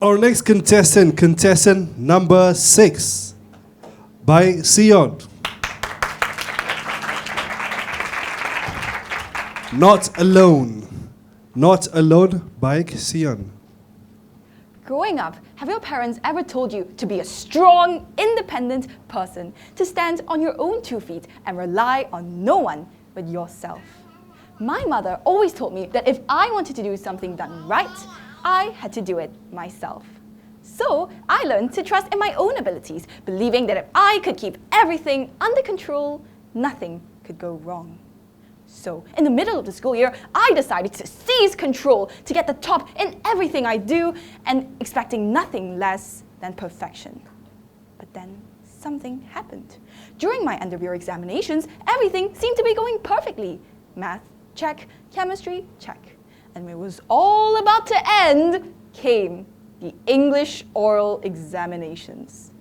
Our next contestant number 6, by Siyeon. Not alone. Not alone, by Siyeon. Growing up, have your parents ever told you to be a strong, independent person, to stand on your own 2 feet and rely on no one but yourself? My mother always told me that if I wanted to do something done right, I had to do it myself. So I learned to trust in my own abilities, believing that if I could keep everything under control, nothing could go wrong. So, in the middle of the school year, I decided to seize control, to get the top in everything I do, and expecting nothing less than perfection. But then, something happened. During my end-of-year examinations, everything seemed to be going perfectly. Math, check. Chemistry, check. And when it was all about to end, came the English oral examinations.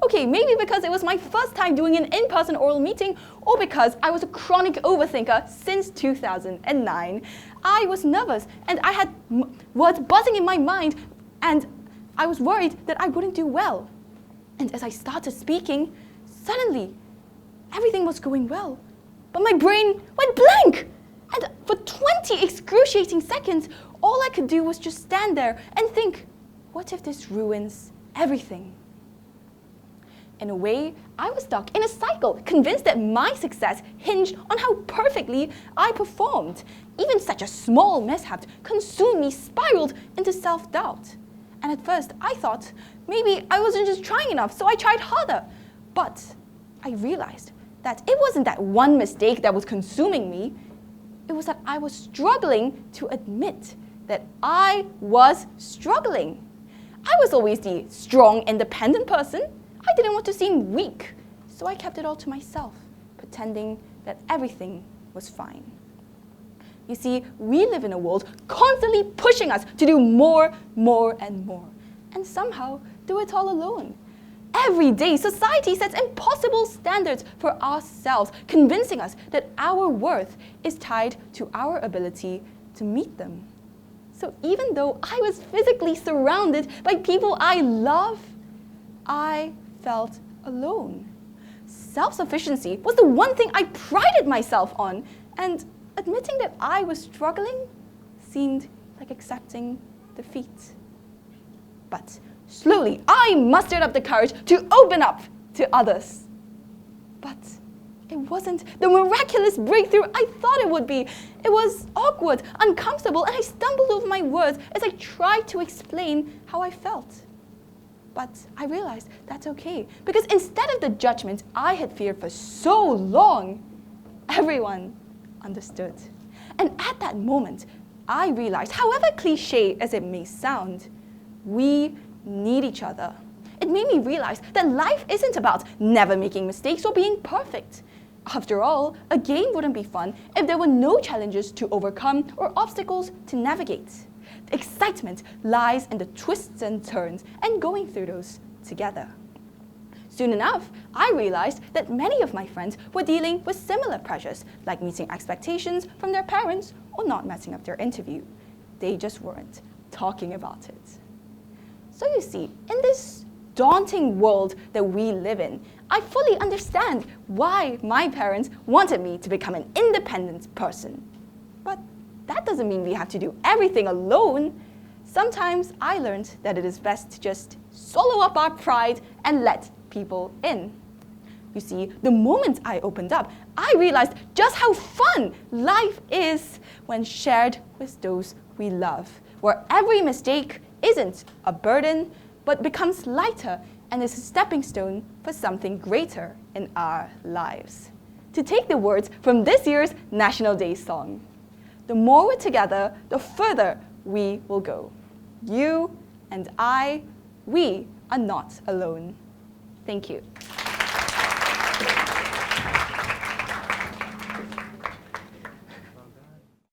Okay, maybe because it was my first time doing an in-person oral meeting, or because I was a chronic overthinker since 2009. I was nervous, and I had words buzzing in my mind, and I was worried that I wouldn't do well. And as I started speaking, suddenly, everything was going well, but my brain went blank. And for 20 excruciating seconds, all I could do was just stand there and think, what if this ruins everything? In a way, I was stuck in a cycle, convinced that my success hinged on how perfectly I performed. Even such a small mishap consumed me, spiraled into self-doubt. And at first, I thought, maybe I wasn't just trying enough, so I tried harder. But I realized that it wasn't that one mistake that was consuming me. It was that I was struggling to admit that I was struggling. I was always the strong, independent person. I didn't want to seem weak, so I kept it all to myself, pretending that everything was fine. You see, we live in a world constantly pushing us to do more, and more, and somehow do it all alone. Every day, society sets impossible standards for ourselves, convincing us that our worth is tied to our ability to meet them. So even though I was physically surrounded by people I love, I felt alone. Self-sufficiency was the one thing I prided myself on, and admitting that I was struggling seemed like accepting defeat. But slowly, I mustered up the courage to open up to others. But it wasn't the miraculous breakthrough I thought it would be. It was awkward, uncomfortable, and I stumbled over my words as I tried to explain how I felt. But I realized that's okay, because instead of the judgment I had feared for so long, everyone understood. And at that moment, I realized, however cliche as it may sound, we need each other. It made me realize that life isn't about never making mistakes or being perfect. After all, a game wouldn't be fun if there were no challenges to overcome or obstacles to navigate. The excitement lies in the twists and turns and going through those together. Soon enough, I realized that many of my friends were dealing with similar pressures, like meeting expectations from their parents or not messing up their interview. They just weren't talking about it. So you see, in this daunting world that we live in, I fully understand why my parents wanted me to become an independent person. But that doesn't mean we have to do everything alone. Sometimes I learned that it is best to just swallow up our pride and let people in. You see, the moment I opened up, I realized just how fun life is when shared with those we love, where every mistake isn't a burden, but becomes lighter and is a stepping stone for something greater in our lives. To take the words from this year's National Day song, the more we're together, the further we will go. You and I, we are not alone. Thank you.